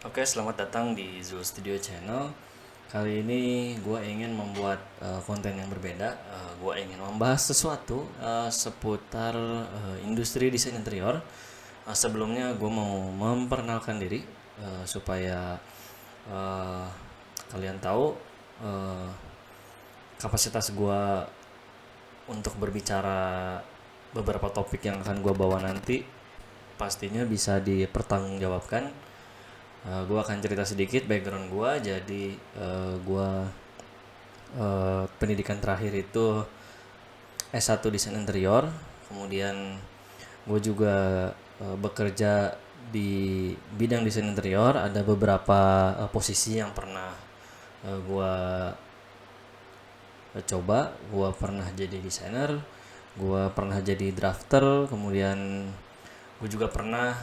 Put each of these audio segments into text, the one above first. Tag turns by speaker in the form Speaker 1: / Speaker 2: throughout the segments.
Speaker 1: Oke, selamat datang di Zul Studio Channel. Kali ini gue ingin membuat konten yang berbeda. Gue ingin membahas sesuatu seputar industri desain interior. Sebelumnya gue mau memperkenalkan diri supaya uh, kalian tahu uh, kapasitas gue untuk berbicara beberapa topik yang akan gue bawa nanti pastinya bisa dipertanggungjawabkan. Gue akan cerita sedikit background gue. Jadi gue pendidikan terakhir itu S1 desain interior. Kemudian gue juga bekerja di bidang desain interior. Ada beberapa posisi yang pernah gue coba. Gue pernah jadi desainer, gue pernah jadi drafter, kemudian gue juga pernah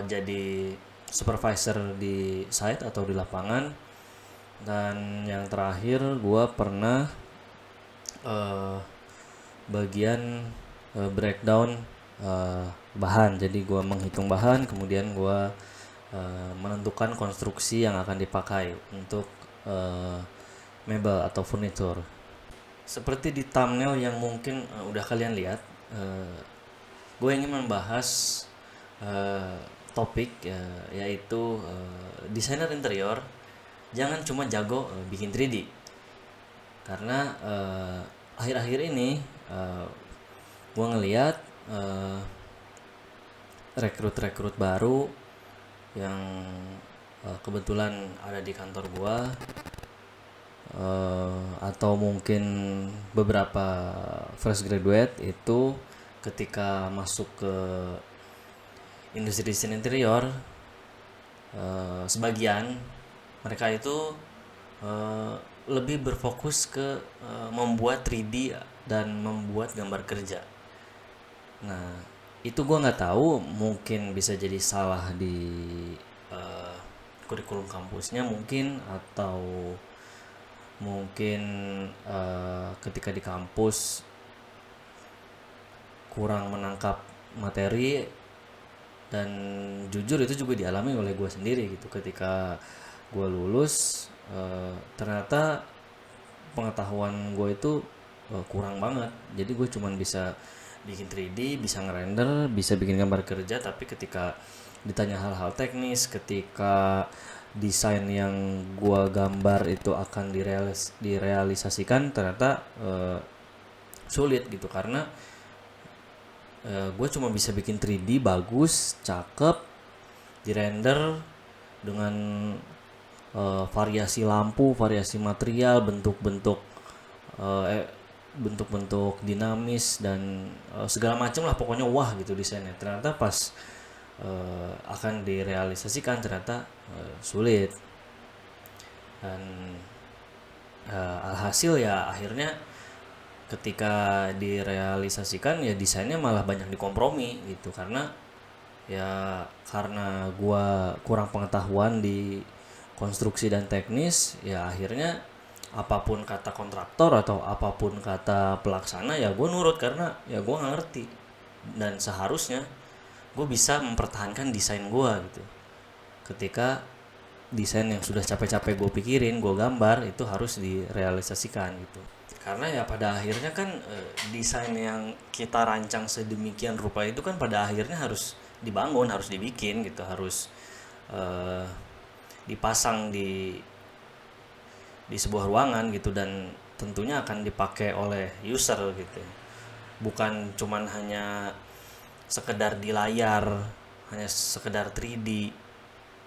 Speaker 1: jadi supervisor di site atau di lapangan, dan yang terakhir gue pernah uh, bagian breakdown bahan. Jadi gue menghitung bahan, kemudian gue menentukan konstruksi yang akan dipakai untuk uh, mebel atau furniture. Seperti di thumbnail yang mungkin udah kalian lihat, gue ingin membahas uh, topik yaitu desainer interior jangan cuma jago bikin 3D. Karena akhir-akhir ini uh, gue ngeliat uh, rekrut-rekrut baru yang kebetulan ada di kantor gue, atau mungkin beberapa fresh graduate itu ketika masuk ke industri desain interior, sebagian mereka itu eh, lebih berfokus ke membuat 3D dan membuat gambar kerja. Nah, itu gue nggak tahu, mungkin bisa jadi salah di eh, kurikulum kampusnya mungkin, atau mungkin ketika di kampus kurang menangkap materi. Dan jujur itu juga dialami oleh gue sendiri gitu. Ketika gue lulus, ternyata pengetahuan gue itu kurang banget. Jadi gue cuman bisa bikin 3D, bisa ngerender, bisa bikin gambar kerja, tapi ketika ditanya hal-hal teknis, ketika desain yang gue gambar itu akan direalisasikan, ternyata sulit gitu. Karena gue cuma bisa bikin 3D bagus, cakep, di render dengan variasi lampu, variasi material, eh, bentuk-bentuk dinamis, dan segala macam lah pokoknya, wah gitu desainnya. Ternyata pas akan direalisasikan ternyata sulit. Dan alhasil ya akhirnya ketika direalisasikan ya desainnya malah banyak dikompromi gitu. Karena gua kurang pengetahuan di konstruksi dan teknis, ya akhirnya apapun kata kontraktor atau apapun kata pelaksana ya gue nurut, karena ya gue nggak ngerti. Dan seharusnya gue bisa mempertahankan desain gue gitu. Ketika desain yang sudah capek-capek gue pikirin, gue gambar, itu harus direalisasikan gitu. Karena ya pada akhirnya kan desain yang kita rancang sedemikian rupa itu kan pada akhirnya harus dibangun, harus dibikin gitu, harus eh, dipasang di sebuah ruangan gitu, dan tentunya akan dipakai oleh user gitu. Bukan cuman hanya sekedar di layar, hanya sekedar 3D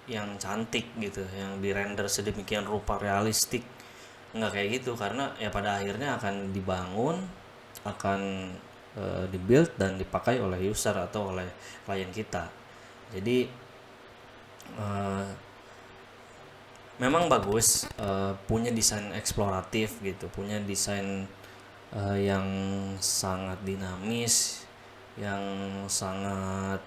Speaker 1: yang cantik gitu, yang dirender sedemikian rupa realistik. Nggak kayak gitu, karena ya pada akhirnya akan dibangun, akan dibuild dan dipakai oleh user atau oleh klien kita. Jadi eh, memang bagus punya desain eksploratif gitu, punya desain yang sangat dinamis, yang sangat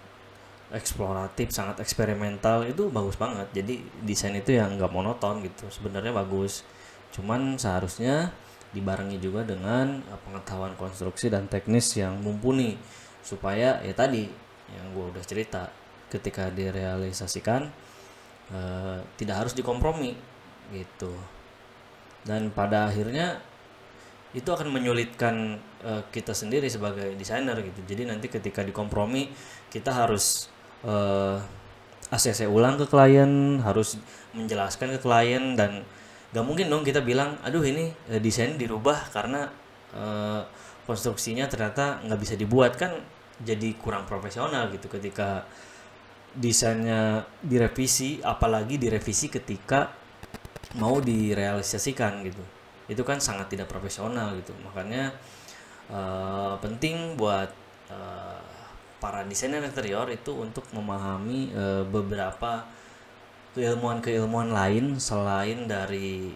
Speaker 1: eksploratif, sangat eksperimental, itu bagus banget. Jadi desain itu yang nggak monoton gitu, sebenarnya bagus. Cuman seharusnya dibarengi juga dengan pengetahuan konstruksi dan teknis yang mumpuni, supaya ya tadi yang gue udah cerita, ketika direalisasikan tidak harus dikompromi gitu. Dan pada akhirnya itu akan menyulitkan kita sendiri sebagai desainer gitu. Jadi nanti ketika dikompromi kita harus ACC ulang ke klien, harus menjelaskan ke klien, dan gak mungkin dong kita bilang aduh ini desain dirubah karena konstruksinya ternyata nggak bisa dibuat, kan jadi kurang profesional gitu ketika desainnya direvisi, apalagi direvisi ketika mau direalisasikan gitu. Itu kan sangat tidak profesional gitu. Makanya penting buat para desainer interior itu untuk memahami beberapa keilmuan-keilmuan lain selain dari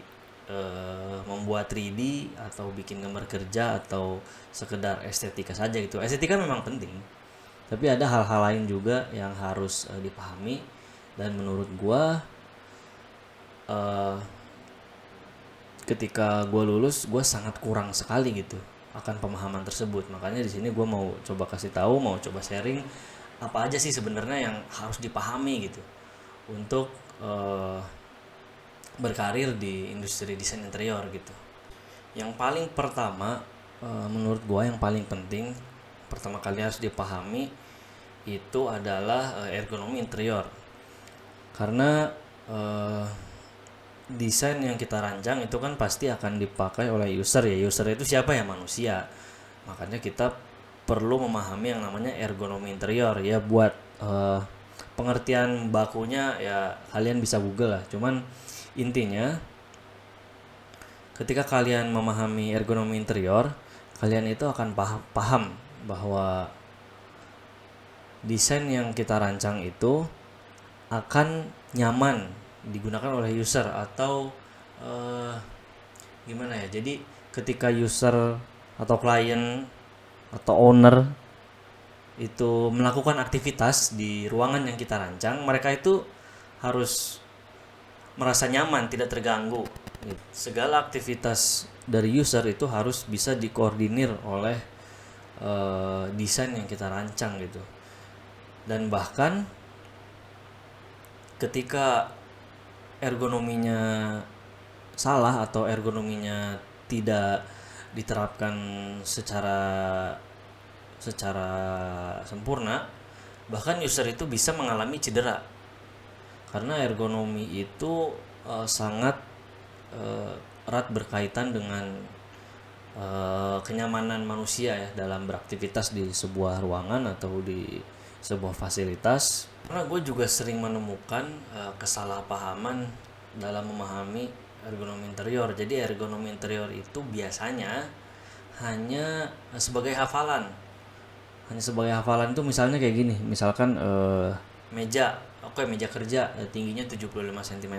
Speaker 1: membuat 3D atau bikin gambar kerja atau sekedar estetika saja gitu. Estetika memang penting, tapi ada hal-hal lain juga yang harus dipahami, dan menurut gua ketika gue lulus gue sangat kurang sekali gitu akan pemahaman tersebut. Makanya di sini gue mau coba kasih tahu, mau coba sharing apa aja sih sebenarnya yang harus dipahami gitu untuk berkarir di industri desain interior gitu. Yang paling pertama menurut gue yang paling penting pertama kali harus dipahami itu adalah ergonomi interior. Karena desain yang kita rancang itu kan pasti akan dipakai oleh user ya. User itu siapa ya? Manusia. Makanya kita perlu memahami yang namanya ergonomi interior ya. Buat pengertian bakunya ya kalian bisa Google lah. Cuman intinya ketika kalian memahami ergonomi interior, kalian itu akan paham bahwa desain yang kita rancang itu akan nyaman digunakan oleh user atau gimana ya, jadi ketika user atau klien atau owner itu melakukan aktivitas di ruangan yang kita rancang, mereka itu harus merasa nyaman, tidak terganggu. Segala aktivitas dari user itu harus bisa dikoordinir oleh desain yang kita rancang gitu. Dan bahkan ketika ergonominya salah atau ergonominya tidak diterapkan secara sempurna, bahkan user itu bisa mengalami cedera. Karena ergonomi itu sangat erat berkaitan dengan kenyamanan manusia ya dalam beraktivitas di sebuah ruangan atau di sebuah fasilitas. Karena gue juga sering menemukan kesalahpahaman dalam memahami ergonomi interior. Jadi ergonomi interior itu biasanya hanya sebagai hafalan. Hanya sebagai hafalan itu misalnya kayak gini. Misalkan meja kerja tingginya 75 cm.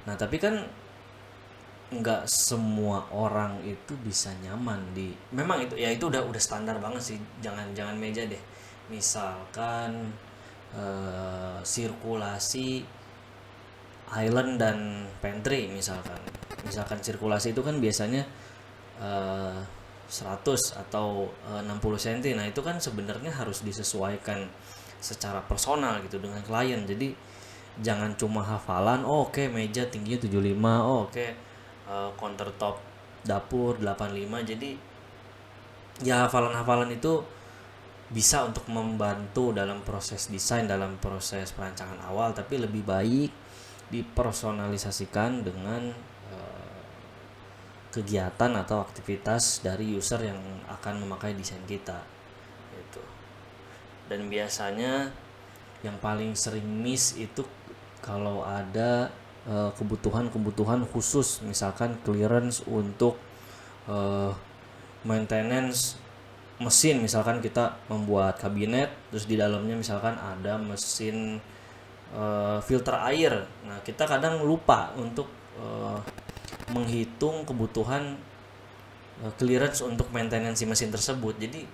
Speaker 1: Nah tapi kan nggak semua orang itu bisa nyaman di, memang itu ya itu udah standar banget sih. Jangan meja deh, misalkan sirkulasi island dan pantry misalkan sirkulasi itu kan biasanya 100 atau 60 cm. Nah itu kan sebenarnya harus disesuaikan secara personal gitu dengan klien. Jadi jangan cuma hafalan, oke, meja tingginya 75, oke, countertop dapur 85. Jadi ya hafalan-hafalan itu bisa untuk membantu dalam proses desain, dalam proses perancangan awal, tapi lebih baik dipersonalisasikan dengan kegiatan atau aktivitas dari user yang akan memakai desain kita gitu. Dan biasanya yang paling sering miss itu kalau ada kebutuhan khusus, misalkan clearance untuk maintenance mesin. Misalkan kita membuat kabinet terus di dalamnya misalkan ada mesin filter air. Nah kita kadang lupa untuk menghitung kebutuhan clearance untuk maintenance mesin tersebut. Jadi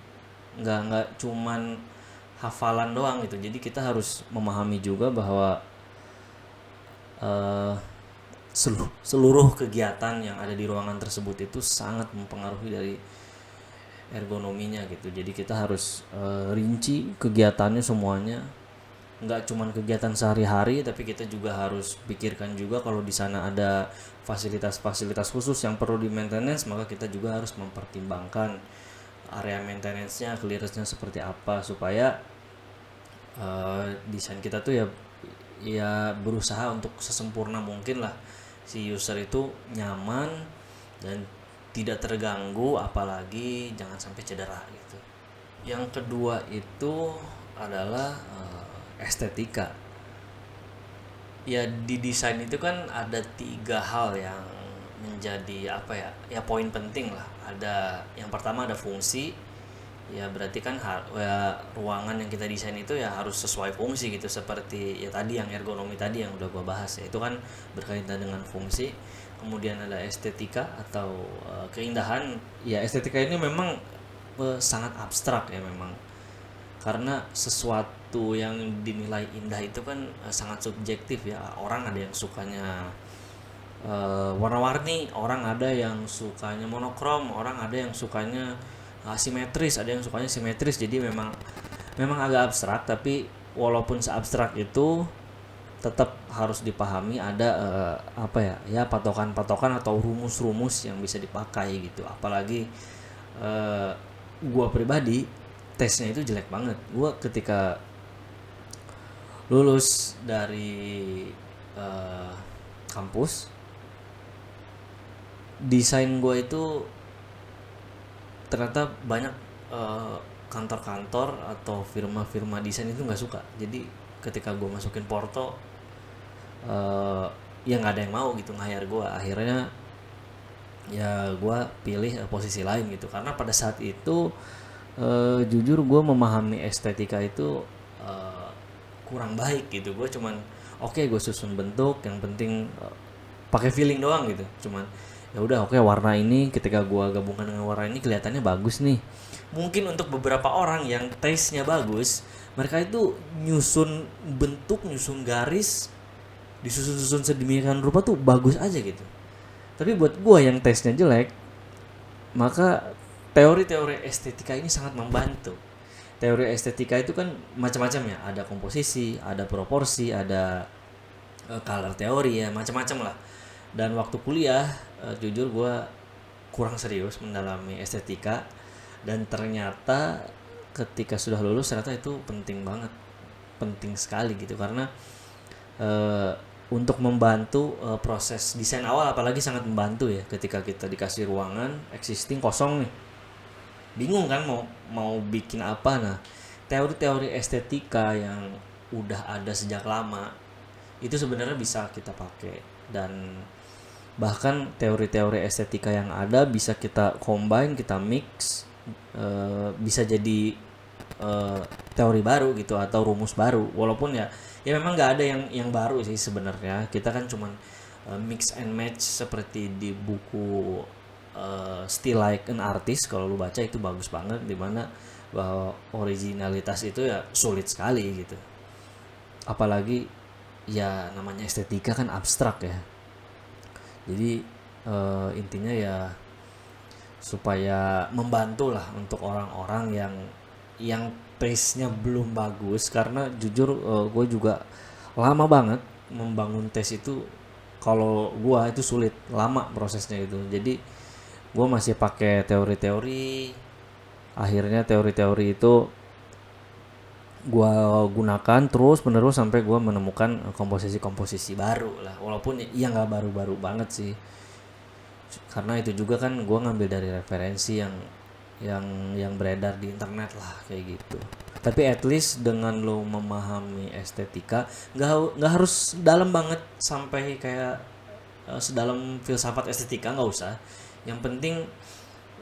Speaker 1: nggak cuman hafalan doang gitu. Jadi kita harus memahami juga bahwa seluruh kegiatan yang ada di ruangan tersebut itu sangat mempengaruhi dari ergonominya gitu. Jadi kita harus rinci kegiatannya semuanya nggak cuman kegiatan sehari-hari, tapi kita juga harus pikirkan juga kalau di sana ada fasilitas-fasilitas khusus yang perlu di maintenance, maka kita juga harus mempertimbangkan area maintenance-nya, clearance-nya seperti apa, supaya desain kita tuh ya berusaha untuk sesempurna mungkin lah si user itu nyaman dan tidak terganggu, apalagi jangan sampai cedera gitu. Yang kedua itu adalah estetika. Ya di desain itu kan ada 3 hal yang menjadi apa ya poin penting lah. Ada yang pertama ada fungsi, ya berarti kan ya, ruangan yang kita desain itu ya harus sesuai fungsi gitu, seperti ya tadi yang ergonomi tadi yang udah gua bahas ya, itu kan berkaitan dengan fungsi. Kemudian ada estetika atau keindahan. Ya estetika ini memang sangat abstrak ya memang, karena sesuatu yang dinilai indah itu kan sangat subjektif ya. Orang ada yang sukanya warna-warni, orang ada yang sukanya monokrom, orang ada yang sukanya asimetris, ada yang sukanya simetris. Jadi memang agak abstrak, tapi walaupun seabstrak itu tetap harus dipahami ada apa ya patokan-patokan atau rumus-rumus yang bisa dipakai gitu. Apalagi gua pribadi tesnya itu jelek banget. Gua ketika lulus dari kampus, desain gua itu ternyata banyak kantor-kantor atau firma-firma desain itu nggak suka. Jadi ketika gue masukin porto, ya nggak ada yang mau gitu nge-hire gue. Akhirnya ya gue pilih posisi lain gitu, karena pada saat itu jujur gue memahami estetika itu kurang baik gitu. Gue cuman oke, gue susun bentuk, yang penting pakai feeling doang gitu. Cuman ya udah oke, warna ini ketika gua gabungkan dengan warna ini kelihatannya bagus nih. Mungkin untuk beberapa orang yang taste-nya bagus, mereka itu nyusun bentuk, nyusun garis, disusun-susun sedemikian rupa tuh bagus aja gitu. Tapi buat gua yang taste-nya jelek, maka teori-teori estetika ini sangat membantu. Teori estetika itu kan macam-macam ya, ada komposisi, ada proporsi, ada color teori, ya macam-macam lah. Dan waktu kuliah jujur gue kurang serius mendalami estetika, dan ternyata ketika sudah lulus ternyata itu penting banget, penting sekali gitu, karena untuk membantu proses desain awal apalagi sangat membantu ya. Ketika kita dikasih ruangan existing kosong nih, bingung kan mau bikin apa. Nah, teori-teori estetika yang udah ada sejak lama itu sebenarnya bisa kita pakai, dan bahkan teori-teori estetika yang ada bisa kita combine, kita mix, bisa jadi teori baru gitu atau rumus baru. Walaupun ya memang nggak ada yang baru sih sebenarnya. Kita kan cuman mix and match seperti di buku Still Like an Artist, kalau lu baca itu bagus banget, dimana bahwa originalitas itu ya sulit sekali gitu. Apalagi ya namanya estetika kan abstrak ya. Jadi intinya ya supaya membantu lah untuk orang-orang yang taste-nya belum bagus, karena jujur gue juga lama banget membangun taste itu. Kalau gue itu sulit, lama prosesnya itu. Jadi gue masih pakai teori-teori. Akhirnya teori-teori itu gue gunakan terus menerus sampai gue menemukan komposisi-komposisi baru lah. Walaupun ya nggak baru-baru banget sih, karena itu juga kan gue ngambil dari referensi yang beredar di internet lah kayak gitu. Tapi at least dengan lo memahami estetika, nggak harus dalam banget sampai kayak sedalam filsafat estetika, nggak usah. Yang penting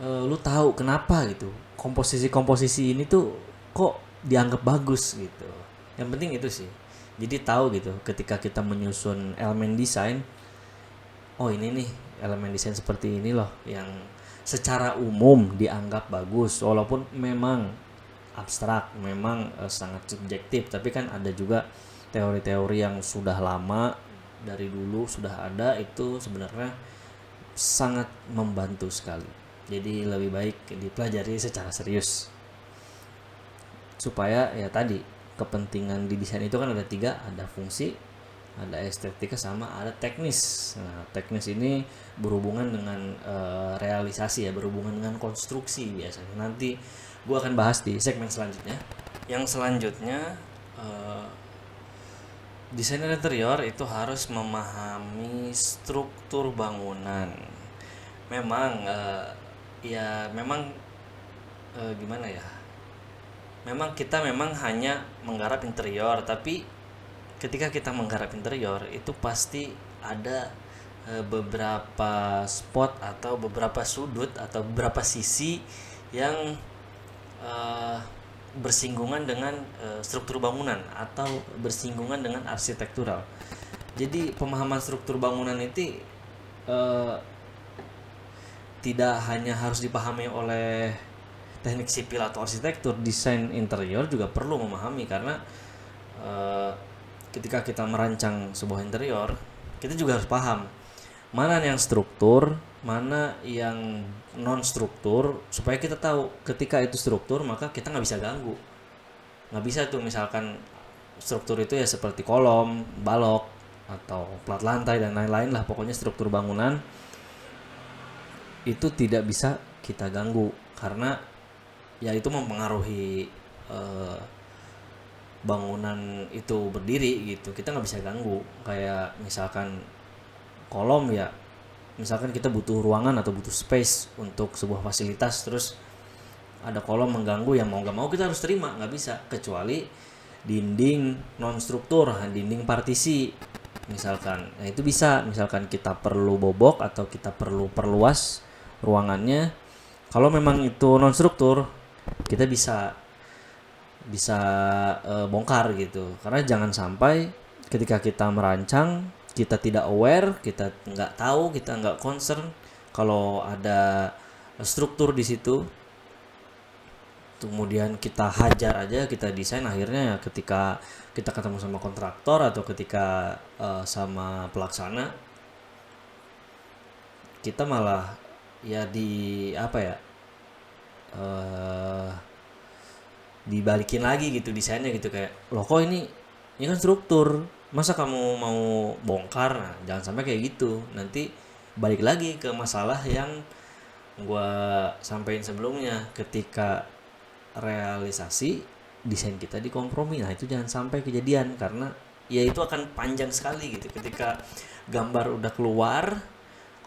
Speaker 1: lo tahu kenapa gitu komposisi-komposisi ini tuh kok dianggap bagus gitu. Yang penting itu sih. Jadi tahu gitu ketika kita menyusun elemen desain, oh ini nih elemen desain seperti ini loh yang secara umum dianggap bagus, walaupun memang abstrak, memang sangat subjektif. Tapi kan ada juga teori-teori yang sudah lama, dari dulu sudah ada, itu sebenarnya sangat membantu sekali. Jadi lebih baik dipelajari secara serius supaya ya tadi kepentingan di desain itu kan ada 3, ada fungsi, ada estetika, sama ada teknis. Nah, teknis ini berhubungan dengan realisasi ya, berhubungan dengan konstruksi biasanya. Nanti gue akan bahas di segmen selanjutnya. Yang selanjutnya, desainer interior itu harus memahami struktur bangunan. Memang ya memang gimana ya? Memang kita hanya menggarap interior, tapi ketika kita menggarap interior itu pasti ada beberapa spot atau beberapa sudut atau beberapa sisi yang bersinggungan dengan struktur bangunan atau bersinggungan dengan arsitektural. Jadi pemahaman struktur bangunan itu tidak hanya harus dipahami oleh teknik sipil atau arsitektur, desain interior juga perlu memahami, karena ketika kita merancang sebuah interior, kita juga harus paham mana yang struktur, mana yang non struktur, supaya kita tahu ketika itu struktur maka kita nggak bisa ganggu. Nggak bisa tuh misalkan struktur itu ya seperti kolom, balok, atau plat lantai dan lain-lain lah, pokoknya struktur bangunan itu tidak bisa kita ganggu karena ya itu mempengaruhi bangunan itu berdiri gitu. Kita nggak bisa ganggu. Kayak misalkan kolom ya, misalkan kita butuh ruangan atau butuh space untuk sebuah fasilitas, terus ada kolom mengganggu, ya mau nggak mau kita harus terima, nggak bisa. Kecuali dinding non struktur, dinding partisi misalkan, nah itu bisa. Misalkan kita perlu bobok atau kita perlu perluas ruangannya, kalau memang itu non struktur kita bisa bongkar gitu. Karena jangan sampai ketika kita merancang kita tidak aware, kita nggak tahu, kita nggak concern kalau ada struktur di situ, kemudian kita hajar aja, kita desain, akhirnya ya ketika kita ketemu sama kontraktor atau ketika sama pelaksana, kita malah ya dibalikin lagi gitu desainnya gitu, kayak loh kok ini kan struktur, masa kamu mau bongkar? Nah, jangan sampai kayak gitu. Nanti balik lagi ke masalah yang gue sampaikan sebelumnya, ketika realisasi desain kita dikompromi. Nah itu jangan sampai kejadian, karena ya itu akan panjang sekali gitu. Ketika gambar udah keluar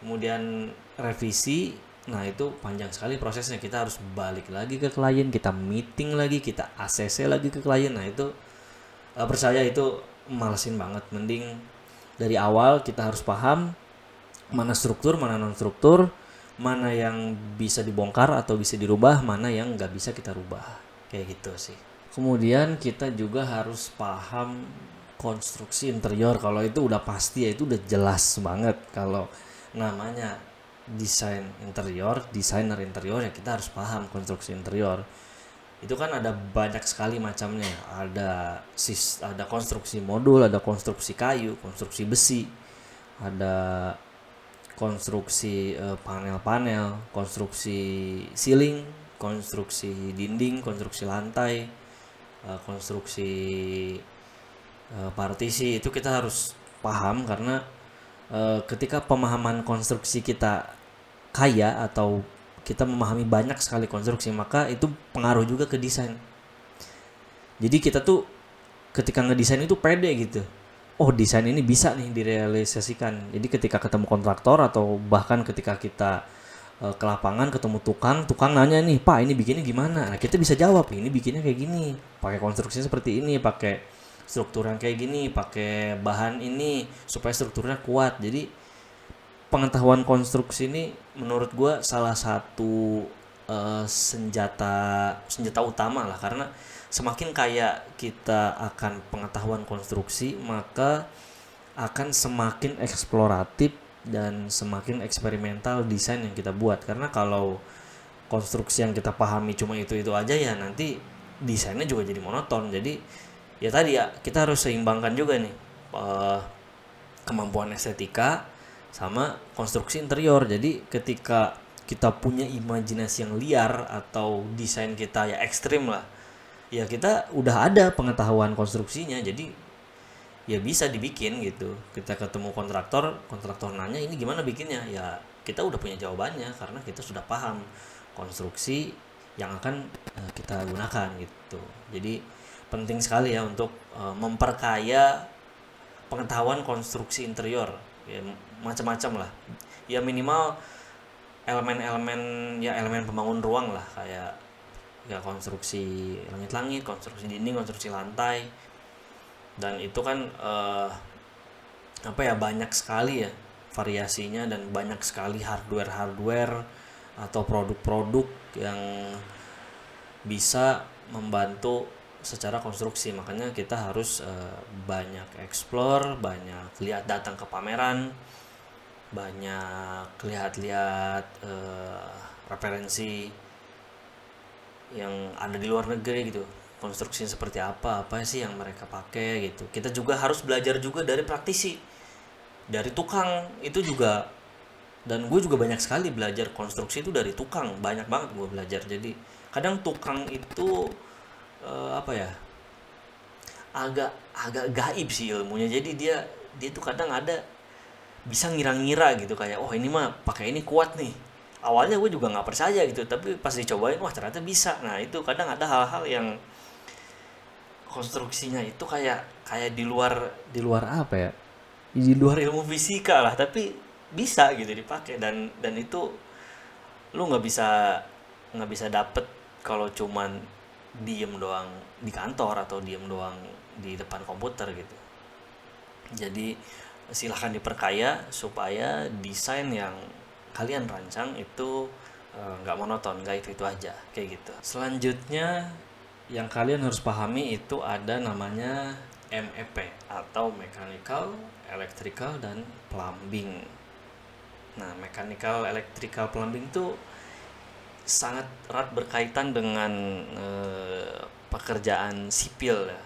Speaker 1: kemudian revisi, nah itu panjang sekali prosesnya. Kita harus balik lagi ke klien, kita meeting lagi, kita ACC lagi ke klien. Nah itu percaya itu malesin banget. Mending dari awal kita harus paham mana struktur, mana non struktur, mana yang bisa dibongkar atau bisa dirubah, mana yang nggak bisa kita rubah, kayak gitu sih. Kemudian kita juga harus paham konstruksi interior. Kalau itu udah pasti ya, itu udah jelas banget. Kalau namanya desain interior, desainer interior, ya kita harus paham konstruksi interior. Itu kan ada banyak sekali macamnya. Ada konstruksi modul, ada konstruksi kayu, konstruksi besi, ada konstruksi panel-panel, konstruksi ceiling, konstruksi dinding, konstruksi lantai, konstruksi partisi. Itu kita harus paham, karena ketika pemahaman konstruksi kita kaya atau kita memahami banyak sekali konstruksi, maka itu pengaruh juga ke desain. Jadi kita tuh ketika ngedesain itu pede gitu. Oh, desain ini bisa nih direalisasikan. Jadi ketika ketemu kontraktor atau bahkan ketika kita ke lapangan ketemu tukang nanya nih, Pak ini bikinnya gimana? Nah kita bisa jawab, ini bikinnya kayak gini, pakai konstruksinya seperti ini, pakai struktur yang kayak gini, pakai bahan ini supaya strukturnya kuat. Jadi pengetahuan konstruksi ini menurut gue salah satu senjata utama lah, karena semakin kaya kita akan pengetahuan konstruksi, maka akan semakin eksploratif dan semakin eksperimental desain yang kita buat. Karena kalau konstruksi yang kita pahami cuma itu aja, ya nanti desainnya juga jadi monoton. Jadi ya tadi ya, kita harus seimbangkan juga nih kemampuan estetika sama konstruksi interior. Jadi ketika kita punya imajinasi yang liar atau desain kita ya ekstrim lah, ya kita udah ada pengetahuan konstruksinya, jadi ya bisa dibikin gitu. Kita ketemu kontraktor nanya ini gimana bikinnya, ya kita udah punya jawabannya karena kita sudah paham konstruksi yang akan kita gunakan gitu. Jadi penting sekali ya untuk memperkaya pengetahuan konstruksi interior, ya macam-macam lah, ya minimal elemen-elemen, ya elemen pembangun ruang lah, kayak ya konstruksi langit-langit, konstruksi dinding, konstruksi lantai. Dan itu kan apa ya, banyak sekali ya variasinya, dan banyak sekali hardware atau produk-produk yang bisa membantu secara konstruksi. Makanya kita harus banyak explore, banyak lihat, datang ke pameran, banyak lihat-lihat referensi yang ada di luar negeri gitu, konstruksinya seperti apa sih yang mereka pakai gitu. Kita juga harus belajar juga dari praktisi, dari tukang itu juga. Dan gue juga banyak sekali belajar konstruksi itu dari tukang, banyak banget gue belajar. Jadi kadang tukang itu apa ya, agak agak gaib sih ilmunya. Jadi dia tuh kadang ada bisa ngira-ngira gitu, kayak oh ini mah pakai ini kuat nih. Awalnya gue juga nggak percaya gitu, tapi pas dicobain wah ternyata bisa. Nah itu kadang ada hal-hal yang konstruksinya itu kayak kayak di luar apa ya, di luar ilmu fisika lah, tapi bisa gitu dipakai. Dan itu lu nggak bisa dapet kalau cuman diem doang di kantor atau diem doang di depan komputer gitu. Jadi silahkan diperkaya supaya desain yang kalian rancang itu nggak monoton, nggak itu aja kayak gitu. Selanjutnya yang kalian harus pahami itu ada namanya MEP atau Mechanical, Electrical, dan Plumbing. Nah, Mechanical, Electrical, Plumbing itu sangat erat berkaitan dengan pekerjaan sipil ya.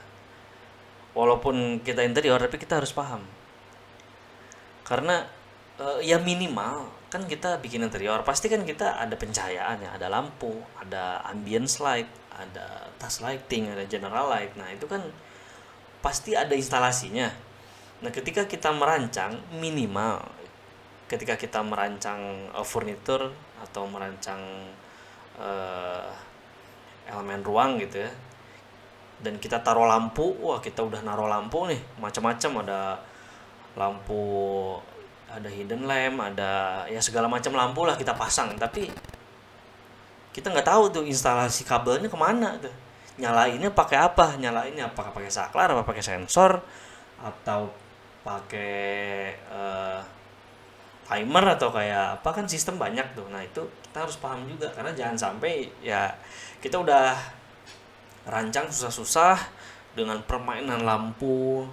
Speaker 1: Walaupun kita interior tapi kita harus paham. Karena ya minimal kan kita bikin interior pasti kan kita ada pencahayaan ya, ada lampu, ada ambience light, ada task lighting, ada general light. Nah, itu kan pasti ada instalasinya. Nah, ketika kita merancang minimal, ketika kita merancang furnitur atau merancang uh, elemen ruang gitu ya, dan kita taruh lampu, wah kita udah naruh lampu nih macam-macam, ada lampu, ada hidden lamp, ada ya segala macam lampu lah kita pasang, tapi kita nggak tahu tuh instalasi kabelnya kemana tuh, nyalainnya pakai apa, nyalainnya apakah pakai saklar, apa pakai sensor, atau pakai timer, atau kayak apa, kan sistem banyak tuh. Nah itu kita harus paham juga, karena jangan sampai ya kita udah rancang susah-susah dengan permainan lampu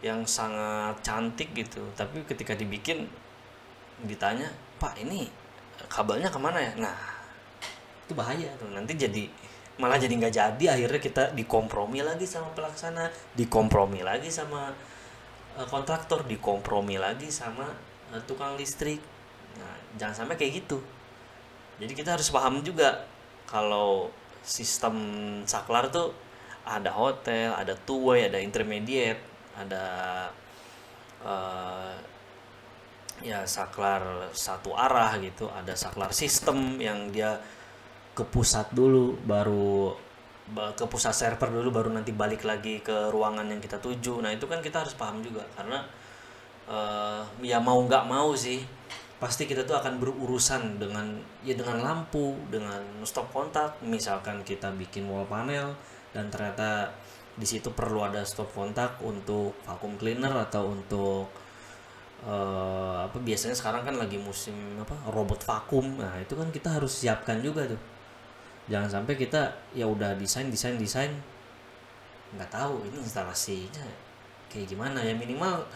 Speaker 1: yang sangat cantik gitu, tapi ketika dibikin ditanya pak ini kabelnya kemana ya, nah itu bahaya tuh, nanti jadi malah jadi nggak jadi, akhirnya kita dikompromi lagi sama pelaksana, dikompromi lagi sama kontraktor, dikompromi lagi sama tukang listrik. Nah jangan sampai kayak gitu. Jadi kita harus paham juga kalau sistem saklar tuh ada hotel, ada two way, ada intermediate, ada uh, ya saklar satu arah gitu, ada saklar sistem yang dia ke pusat dulu, baru ke pusat server dulu, baru nanti balik lagi ke ruangan yang kita tuju. Nah itu kan kita harus paham juga, karena ya mau nggak mau sih pasti kita tuh akan berurusan dengan ya dengan lampu, dengan stop kontak. Misalkan kita bikin wall panel dan ternyata di situ perlu ada stop kontak untuk vacuum cleaner atau untuk apa, biasanya sekarang kan lagi musim apa, robot vakum. Nah itu kan kita harus siapkan juga tuh, jangan sampai kita ya udah desain nggak tahu ini instalasinya kayak gimana. Ya minimal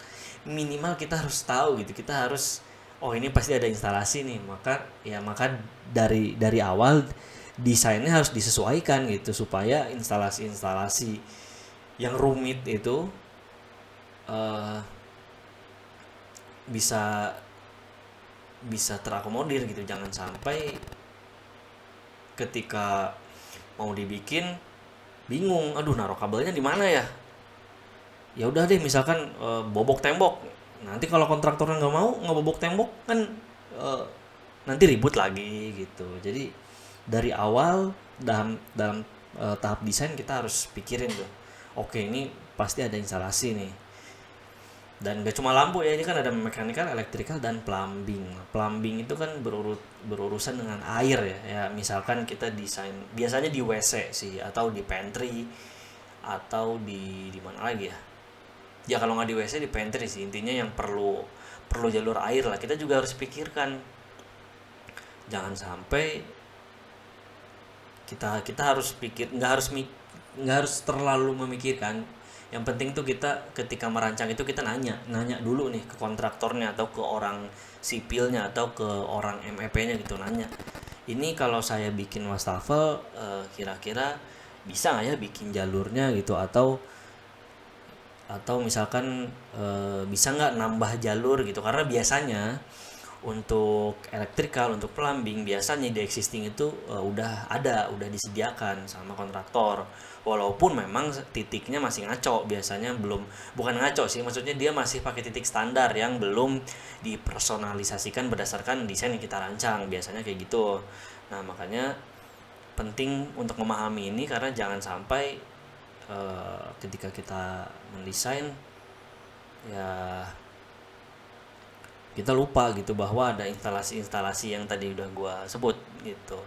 Speaker 1: minimal kita harus tahu gitu, kita harus oh ini pasti ada instalasi nih, maka dari awal desainnya harus disesuaikan gitu, supaya instalasi yang rumit itu uh, bisa bisa terakomodir gitu. Jangan sampai ketika mau dibikin bingung, aduh naruh kabelnya di mana ya. Ya udah deh, misalkan bobok tembok. Nanti kalau kontraktornya nggak mau ngebobok tembok kan, eh, nanti ribut lagi gitu. Jadi dari awal dalam tahap desain kita harus pikirin tuh, oke ini pasti ada instalasi nih. Dan gak cuma lampu ya, ini kan ada mechanical, electrical, dan plumbing. Plumbing itu kan berurusan dengan air ya. Ya misalkan kita desain biasanya di WC sih, atau di pantry, atau di mana lagi ya. Ya kalau nggak di WC di pantry sih, intinya yang perlu perlu jalur air lah. Kita juga harus pikirkan, jangan sampai kita kita harus pikir, nggak harus terlalu memikirkan. Yang penting tuh kita ketika merancang itu kita nanya nanya dulu nih ke kontraktornya atau ke orang sipilnya atau ke orang MEP-nya gitu, nanya ini kalau saya bikin wastafel, kira-kira bisa nggak ya bikin jalurnya gitu, atau misalkan bisa nggak nambah jalur gitu. Karena biasanya untuk elektrikal, untuk plumbing biasanya di existing itu udah disediakan sama kontraktor, walaupun memang titiknya masih ngaco, biasanya belum, bukan ngaco sih, maksudnya dia masih pakai titik standar yang belum dipersonalisasikan berdasarkan desain yang kita rancang, biasanya kayak gitu. Nah makanya penting untuk memahami ini, karena jangan sampai ketika kita mendesain ya kita lupa gitu bahwa ada instalasi-instalasi yang tadi udah gua sebut gitu.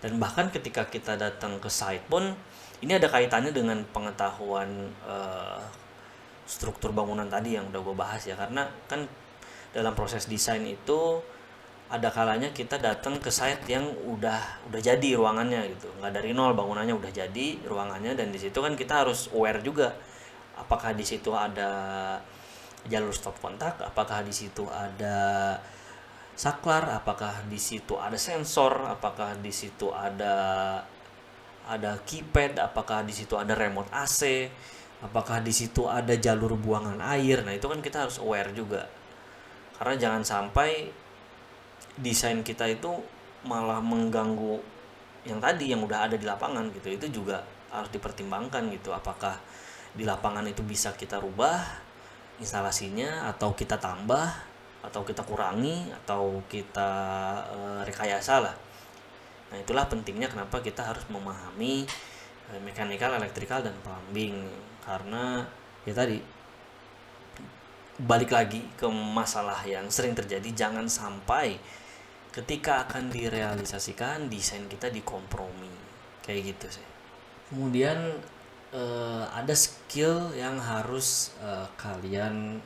Speaker 1: Dan bahkan ketika kita datang ke site pun ini ada kaitannya dengan pengetahuan struktur bangunan tadi yang udah gua bahas ya, karena kan dalam proses desain itu ada kalanya kita datang ke site yang udah jadi ruangannya gitu, nggak dari nol, bangunannya udah jadi ruangannya, dan di situ kan kita harus aware juga apakah di situ ada jalur stop kontak, apakah di situ ada saklar, apakah di situ ada sensor, apakah di situ ada keypad, apakah di situ ada remote AC, apakah di situ ada jalur buangan air. Nah itu kan kita harus aware juga, karena jangan sampai desain kita itu malah mengganggu yang tadi yang udah ada di lapangan gitu. Itu juga harus dipertimbangkan gitu, apakah di lapangan itu bisa kita rubah instalasinya, atau kita tambah, atau kita kurangi, atau kita rekayasa lah. Nah itulah pentingnya kenapa kita harus memahami mechanical, electrical, dan plumbing. Karena ya tadi, balik lagi ke masalah yang sering terjadi, jangan sampai ketika akan direalisasikan desain kita dikompromi kayak gitu sih. Kemudian ada skill yang harus kalian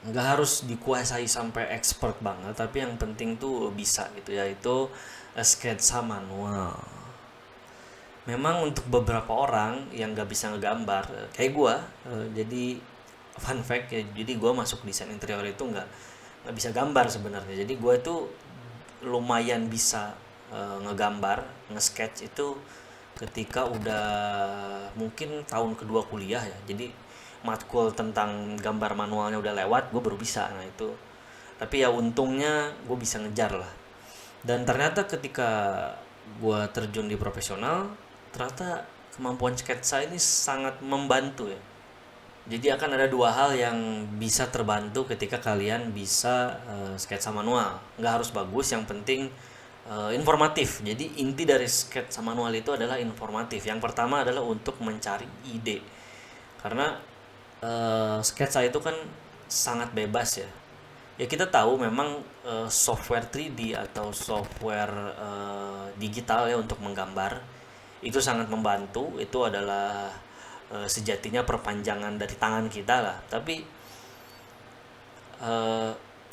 Speaker 1: nggak harus dikuasai sampai expert banget, tapi yang penting tuh bisa gitu, yaitu sketsa manual. Memang untuk beberapa orang yang nggak bisa ngegambar kayak gue, jadi fun fact ya, jadi gue masuk desain interior itu nggak bisa gambar sebenarnya. Jadi gue itu lumayan bisa ngegambar, nge-sketch itu ketika udah mungkin tahun kedua kuliah ya. Jadi matkul tentang gambar manualnya udah lewat, gue baru bisa. Nah itu, tapi ya untungnya gue bisa ngejar lah. Dan ternyata ketika gue terjun di profesional, ternyata kemampuan sketsa ini sangat membantu ya. Jadi akan ada dua hal yang bisa terbantu ketika kalian bisa sketsa manual. Nggak harus bagus, yang penting informatif. Jadi inti dari sketsa manual itu adalah informatif. Yang pertama adalah untuk mencari ide. Karena sketsa itu kan sangat bebas ya. Ya kita tahu memang software 3D atau software digital ya untuk menggambar itu sangat membantu. Itu adalah sejatinya perpanjangan dari tangan kita lah. Tapi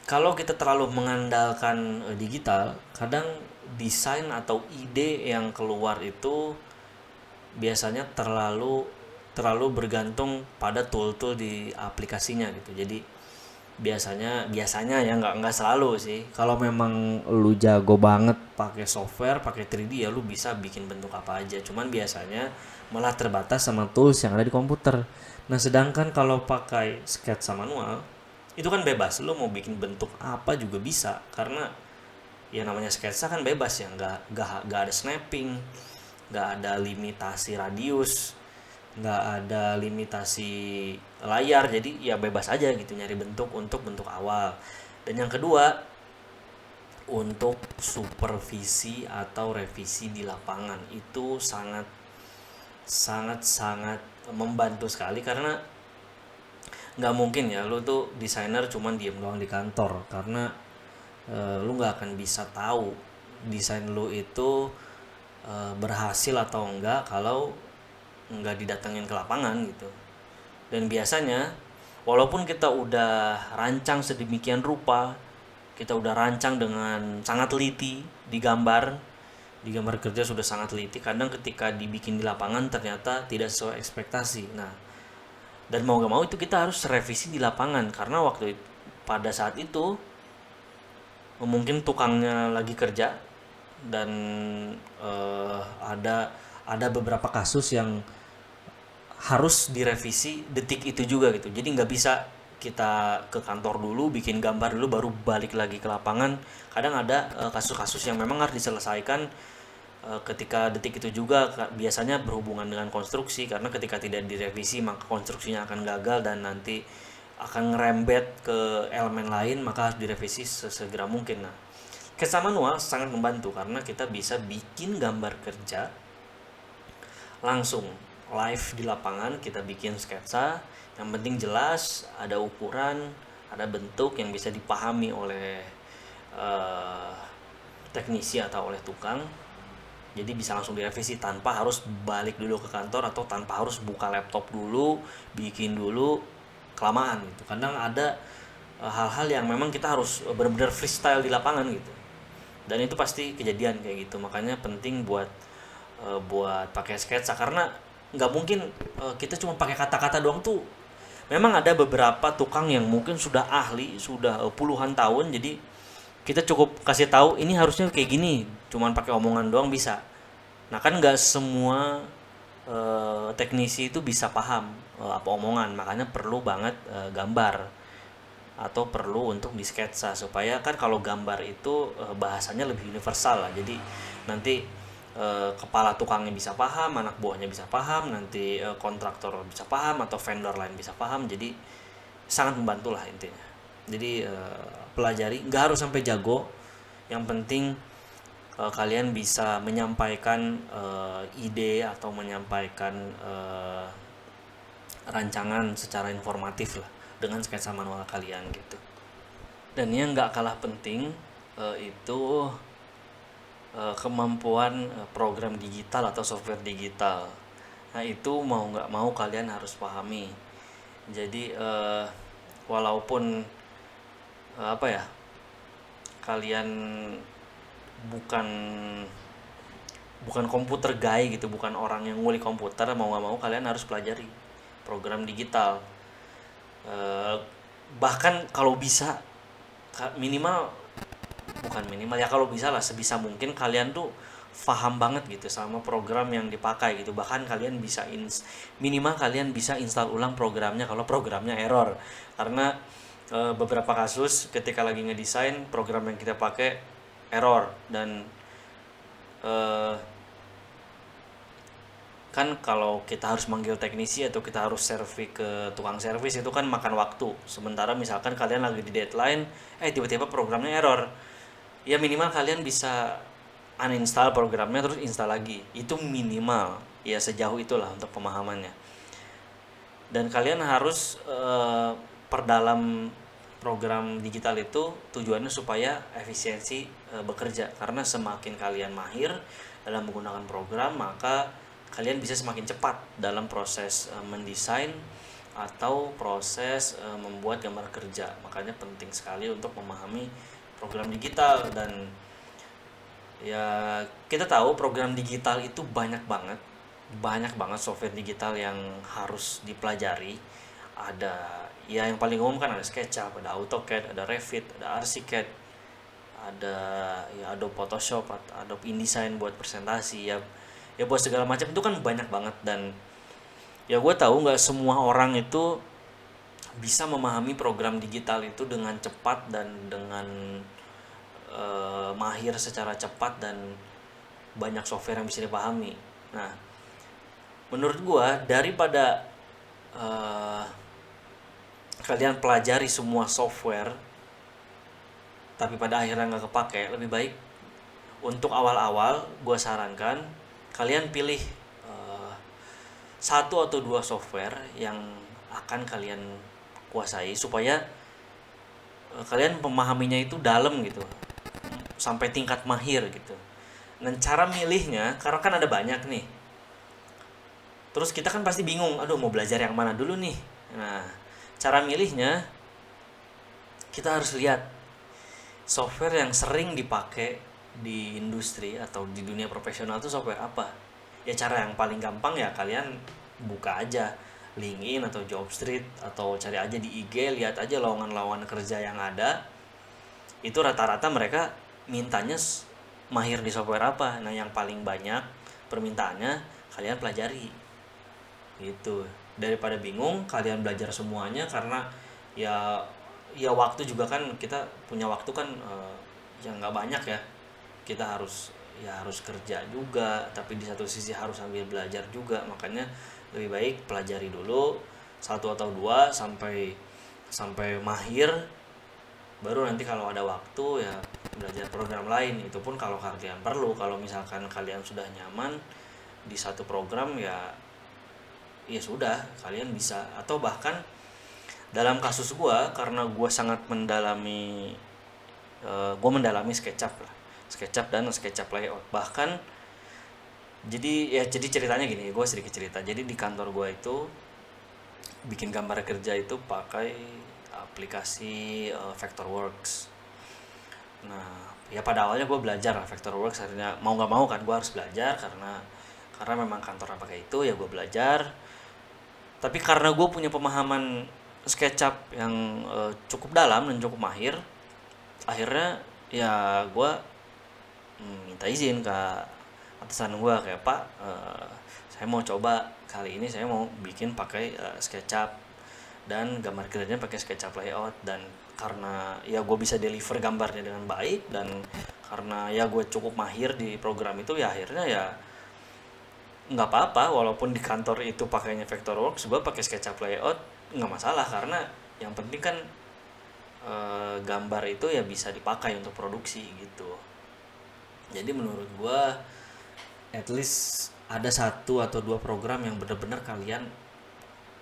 Speaker 1: kalau kita terlalu mengandalkan digital, kadang desain atau ide yang keluar itu biasanya terlalu bergantung pada tool-tool di aplikasinya gitu. Jadi biasanya ya nggak selalu sih. Kalau memang lu jago banget pakai software, pakai 3D ya lu bisa bikin bentuk apa aja. Cuman biasanya malah terbatas sama tools yang ada di komputer. Nah sedangkan kalau pakai sketsa manual itu kan bebas, lu mau bikin bentuk apa juga bisa, karena ya namanya sketsa kan bebas ya, nggak ada snapping, nggak ada limitasi radius, nggak ada limitasi layar, jadi ya bebas aja gitu nyari bentuk untuk bentuk awal. Dan yang kedua, untuk supervisi atau revisi di lapangan itu sangat sangat sangat membantu sekali, karena nggak mungkin ya lu tuh desainer cuman diem doang di kantor, karena lu nggak akan bisa tahu desain lu itu berhasil atau enggak kalau nggak didatengin ke lapangan gitu. Dan biasanya walaupun kita udah rancang sedemikian rupa, kita udah rancang dengan sangat teliti di gambar kerja sudah sangat teliti, kadang ketika dibikin di lapangan ternyata tidak sesuai ekspektasi. Nah, dan mau gak mau itu kita harus revisi di lapangan, karena pada saat itu mungkin tukangnya lagi kerja, dan ada beberapa kasus yang harus direvisi detik itu juga gitu. Jadi nggak bisa kita ke kantor dulu bikin gambar dulu baru balik lagi ke lapangan. Kadang ada kasus-kasus yang memang harus diselesaikan ketika detik itu juga, biasanya berhubungan dengan konstruksi, karena ketika tidak direvisi maka konstruksinya akan gagal dan nanti akan ngerembet ke elemen lain, maka harus direvisi sesegera mungkin. Nah, sketsa manual sangat membantu karena kita bisa bikin gambar kerja langsung live di lapangan. Kita bikin sketsa, yang penting jelas, ada ukuran, ada bentuk yang bisa dipahami oleh teknisi atau oleh tukang. Jadi bisa langsung direvisi tanpa harus balik dulu ke kantor atau tanpa harus buka laptop dulu, bikin dulu, kelamaan gitu. Kadang ada hal-hal yang memang kita harus benar-benar freestyle di lapangan gitu. Dan itu pasti kejadian kayak gitu. Makanya penting buat pakai sketsa, karena nggak mungkin kita cuma pakai kata-kata doang tuh. Memang ada beberapa tukang yang mungkin sudah ahli, sudah puluhan tahun, jadi kita cukup kasih tahu ini harusnya kayak gini, cuman pakai omongan doang bisa. Nah kan nggak semua teknisi itu bisa paham apa omongan, makanya perlu banget gambar atau perlu untuk disketsa, supaya kan kalau gambar itu bahasanya lebih universal lah. Jadi nanti kepala tukangnya bisa paham, anak buahnya bisa paham, nanti kontraktor bisa paham atau vendor lain bisa paham. Jadi sangat membantu lah intinya. Jadi pelajari, nggak harus sampai jago, yang penting kalian bisa menyampaikan ide atau menyampaikan rancangan secara informatif lah dengan sketsa manual kalian gitu. Dan yang nggak kalah penting itu kemampuan program digital atau software digital. Nah itu mau nggak mau kalian harus pahami. Jadi walaupun apa ya, kalian bukan bukan komputer guy gitu, bukan orang yang ngulik komputer, mau nggak mau kalian harus pelajari program digital. Bahkan kalau bisa minimal, bukan minimal ya, kalau bisa lah sebisa mungkin kalian tuh paham banget gitu sama program yang dipakai gitu. Bahkan kalian bisa minimal kalian bisa install ulang programnya kalau programnya error, karena beberapa kasus ketika lagi ngedesain program yang kita pakai error. Dan kan kalau kita harus manggil teknisi atau kita harus servis ke tukang servis itu kan makan waktu. Sementara misalkan kalian lagi di deadline, tiba-tiba programnya error, ya minimal kalian bisa uninstall programnya terus install lagi. Itu minimal ya, sejauh itulah untuk pemahamannya. Dan kalian harus perdalam program digital itu tujuannya supaya efisiensi bekerja, karena semakin kalian mahir dalam menggunakan program, maka kalian bisa semakin cepat dalam proses mendesain atau proses membuat gambar kerja. Makanya penting sekali untuk memahami program digital. Dan ya kita tahu program digital itu banyak banget software digital yang harus dipelajari. Ada ya yang paling umum kan ada SketchUp, ada AutoCAD, ada Revit, ada Archicad, ada ya Adobe Photoshop, Adobe InDesign buat presentasi, ya buat segala macam itu kan banyak banget. Dan ya gue tahu nggak semua orang itu bisa memahami program digital itu dengan cepat dan dengan mahir secara cepat, dan banyak software yang bisa dipahami. Nah, menurut gua daripada eh, kalian pelajari semua software tapi pada akhirnya nggak kepake, lebih baik untuk awal-awal gua sarankan kalian pilih eh, satu atau dua software yang akan kalian kuasai supaya kalian memahaminya itu dalam gitu, sampai tingkat mahir gitu. Dan cara milihnya, karena kan ada banyak nih, terus kita kan pasti bingung, aduh mau belajar yang mana dulu nih. Nah, cara milihnya kita harus lihat software yang sering dipakai di industri atau di dunia profesional itu software apa. Ya cara yang paling gampang ya kalian buka aja LinkedIn atau Jobstreet atau cari aja di IG, lihat aja lowongan-lowongan kerja yang ada. Itu rata-rata mereka mintanya mahir di software apa. Nah, yang paling banyak permintaannya kalian pelajari. Gitu. Daripada bingung kalian belajar semuanya, karena ya waktu juga kan, kita punya waktu kan yang nggak banyak ya. Kita harus kerja juga, tapi di satu sisi harus sambil belajar juga. Makanya lebih baik pelajari dulu satu atau dua sampai sampai mahir, baru nanti kalau ada waktu ya belajar program lain. Itu pun kalau kalian perlu. Kalau misalkan kalian sudah nyaman di satu program, ya sudah, kalian bisa. Atau bahkan dalam kasus gua, karena gua sangat mendalami gua mendalami SketchUp lah, SketchUp dan SketchUp layout. Bahkan jadi ceritanya gini, gua sedikit cerita. Jadi di kantor gua itu bikin gambar kerja itu pakai aplikasi Vectorworks. Nah, ya pada awalnya gue belajar lah Vectorworks, akhirnya mau nggak mau kan gue harus belajar, karena memang kantornya pakai itu, ya gue belajar. Tapi karena gue punya pemahaman SketchUp yang cukup dalam dan cukup mahir, akhirnya ya gue minta izin ke atasan gue, kayak Pak, saya mau coba kali ini, saya mau bikin pakai SketchUp dan gambar kerjanya pakai SketchUp layout. Dan karena ya gue bisa deliver gambarnya dengan baik, dan karena ya gue cukup mahir di program itu, ya akhirnya ya nggak apa-apa walaupun di kantor itu pakainya Vectorworks, gue pakai SketchUp layout nggak masalah. Karena yang penting kan gambar itu ya bisa dipakai untuk produksi gitu. Jadi menurut gue at least ada satu atau dua program yang benar-benar kalian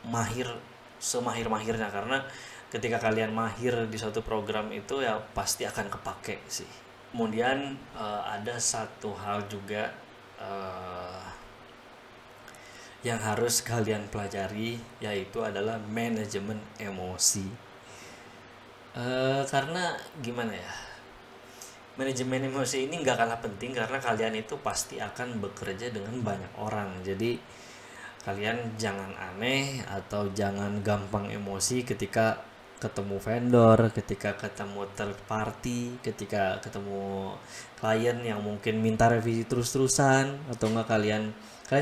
Speaker 1: mahir semahir-mahirnya, karena ketika kalian mahir di suatu program itu ya pasti akan kepake sih. Kemudian ada satu hal juga yang harus kalian pelajari, yaitu adalah manajemen emosi. Karena gimana ya, manajemen emosi ini nggak kalah penting, karena kalian itu pasti akan bekerja dengan banyak orang. Jadi kalian jangan aneh atau jangan gampang emosi ketika ketemu vendor, ketika ketemu third party, ketika ketemu klien yang mungkin minta revisi terus-terusan. Atau enggak, kalian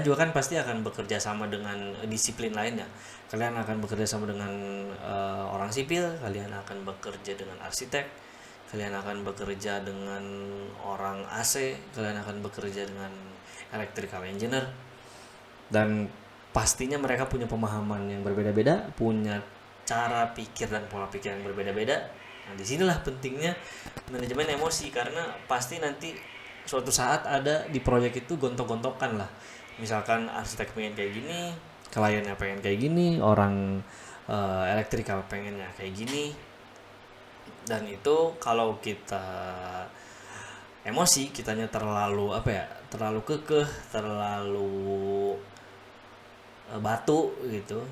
Speaker 1: juga kan pasti akan bekerja sama dengan disiplin lainnya. Kalian akan bekerja sama dengan orang sipil, kalian akan bekerja dengan arsitek, kalian akan bekerja dengan orang AC, kalian akan bekerja dengan electrical engineer. Dan pastinya mereka punya pemahaman yang berbeda-beda, punya cara pikir dan pola pikir yang berbeda-beda. Nah, disinilah pentingnya manajemen emosi, karena pasti nanti suatu saat ada di proyek itu gontok-gontokan lah. Misalkan arsitek pengen kayak gini, kliennya pengen kayak gini, orang elektrikal pengennya kayak gini. Dan itu kalau kita emosi, kitanya terlalu terlalu kekeh, terlalu batu gitu,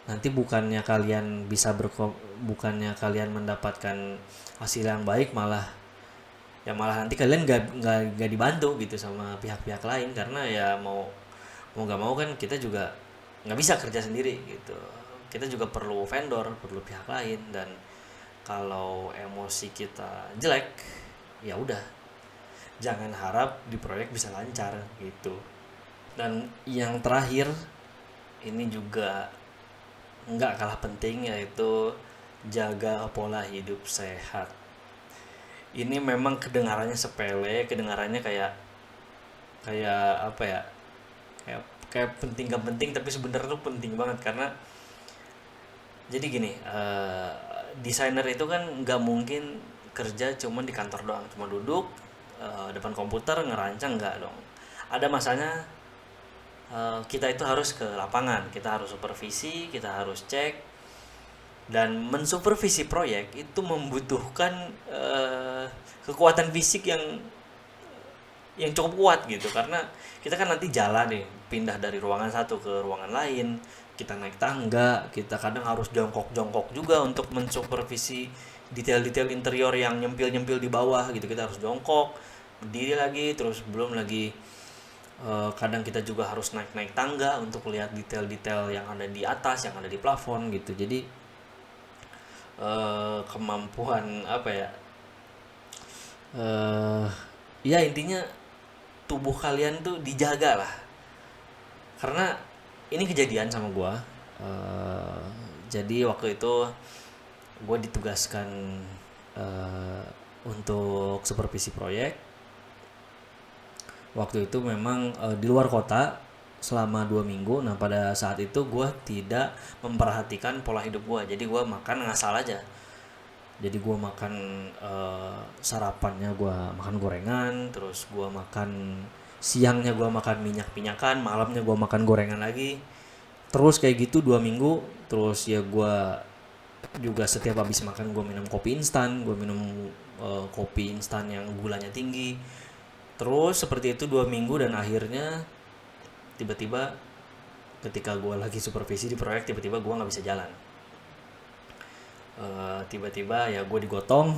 Speaker 1: nanti bukannya kalian mendapatkan hasil yang baik, malah nanti kalian gak dibantu gitu sama pihak-pihak lain. Karena ya mau gak mau kan kita juga nggak bisa kerja sendiri gitu, kita juga perlu vendor, perlu pihak lain. Dan kalau emosi kita jelek, ya udah, jangan harap di proyek bisa lancar gitu. Dan yang terakhir, ini juga nggak kalah penting, yaitu jaga pola hidup sehat. Ini memang kedengarannya sepele, kedengarannya kayak kayak apa ya, kayak kayak penting gak penting tapi sebenarnya tuh penting banget. Karena jadi gini, desainer itu kan nggak mungkin kerja cuma di kantor doang, cuma duduk depan komputer ngerancang, nggak dong. Ada masanya kita itu harus ke lapangan, kita harus supervisi, kita harus cek, dan mensupervisi proyek itu membutuhkan kekuatan fisik yang cukup kuat gitu. Karena kita kan nanti jalan nih, pindah dari ruangan satu ke ruangan lain, kita naik tangga, kita kadang harus jongkok-jongkok juga untuk mensupervisi detail-detail interior yang nyempil-nyempil di bawah gitu. Kita harus jongkok, berdiri lagi, terus belum lagi kadang kita juga harus naik-naik tangga untuk lihat detail-detail yang ada di atas, yang ada di plafon gitu. Jadi kemampuan apa ya, eh ya intinya tubuh kalian tuh dijaga lah. Karena ini kejadian sama gue. Eh, jadi waktu itu gue ditugaskan eh, untuk supervisi proyek. Waktu itu memang di luar kota selama 2 minggu. Nah pada saat itu gue tidak memperhatikan pola hidup gue. Jadi gue makan ngasal aja. Jadi gue makan sarapannya gue makan gorengan, terus gue makan siangnya gue makan minyak-minyakan, malamnya gue makan gorengan lagi. Terus kayak gitu 2 minggu. Terus ya gue juga setiap habis makan gue minum kopi instan, gue minum kopi instan yang gulanya tinggi. Terus seperti itu 2 minggu, dan akhirnya tiba-tiba ketika gue lagi supervisi di proyek, tiba-tiba gue nggak bisa jalan. Tiba-tiba ya gue digotong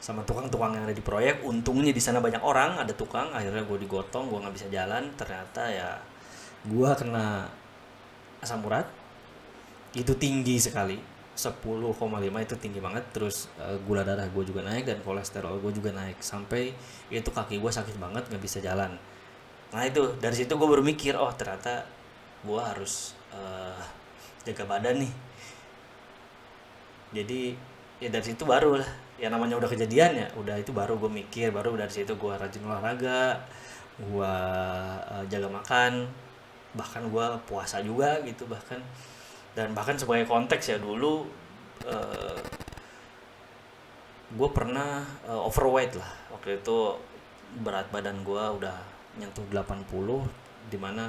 Speaker 1: sama tukang-tukang yang ada di proyek. Untungnya di sana banyak orang, ada tukang. Akhirnya gue digotong, gue nggak bisa jalan. Ternyata ya gue kena asam urat. Itu tinggi sekali, 10,5 itu tinggi banget. Terus gula darah gue juga naik dan kolesterol gue juga naik, sampai itu kaki gue sakit banget, nggak bisa jalan. Nah itu dari situ gue berpikir, oh ternyata gue harus jaga badan nih. Jadi ya dari situ baru lah, ya namanya udah kejadian ya udah, itu baru gue mikir, baru dari situ gue rajin olahraga, gue jaga makan, bahkan gue puasa juga gitu bahkan. Dan bahkan sebagai konteks ya, dulu gue pernah overweight lah. Waktu itu berat badan gue udah nyentuh 80, dimana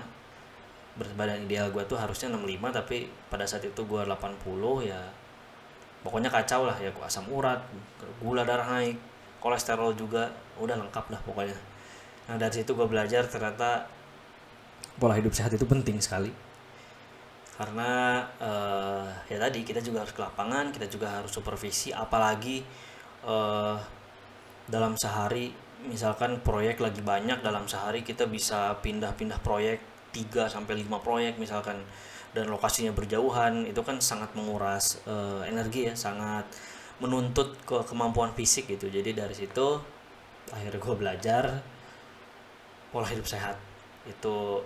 Speaker 1: berat badan ideal gue tuh harusnya 65, tapi pada saat itu gue 80 ya. Pokoknya kacau lah ya, asam urat, gula darah naik, kolesterol juga, udah lengkap lah pokoknya. Nah dari situ gue belajar ternyata pola hidup sehat itu penting sekali. Karena ya tadi kita juga harus ke lapangan, kita juga harus supervisi, apalagi eh, dalam sehari misalkan proyek lagi banyak, dalam sehari kita bisa pindah-pindah proyek 3 sampai 5 proyek misalkan, dan lokasinya berjauhan. Itu kan sangat menguras energi ya, sangat menuntut kemampuan fisik gitu. Jadi dari situ akhirnya gue belajar pola hidup sehat itu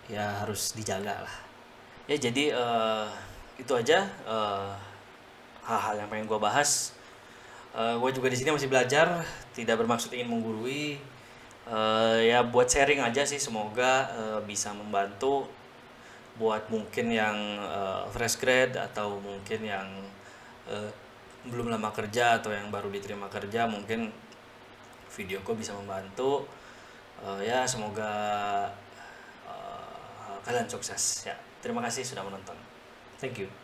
Speaker 1: ya harus dijaga lah. Ya jadi itu aja hal-hal yang pengen gue bahas. Gue juga di sini masih belajar, tidak bermaksud ingin menggurui. Ya buat sharing aja sih, semoga bisa membantu buat mungkin yang fresh grad, atau mungkin yang uh, belum lama kerja, atau yang baru diterima kerja. Mungkin videoku bisa membantu. Ya semoga kalian sukses ya. Terima kasih sudah menonton. Thank you.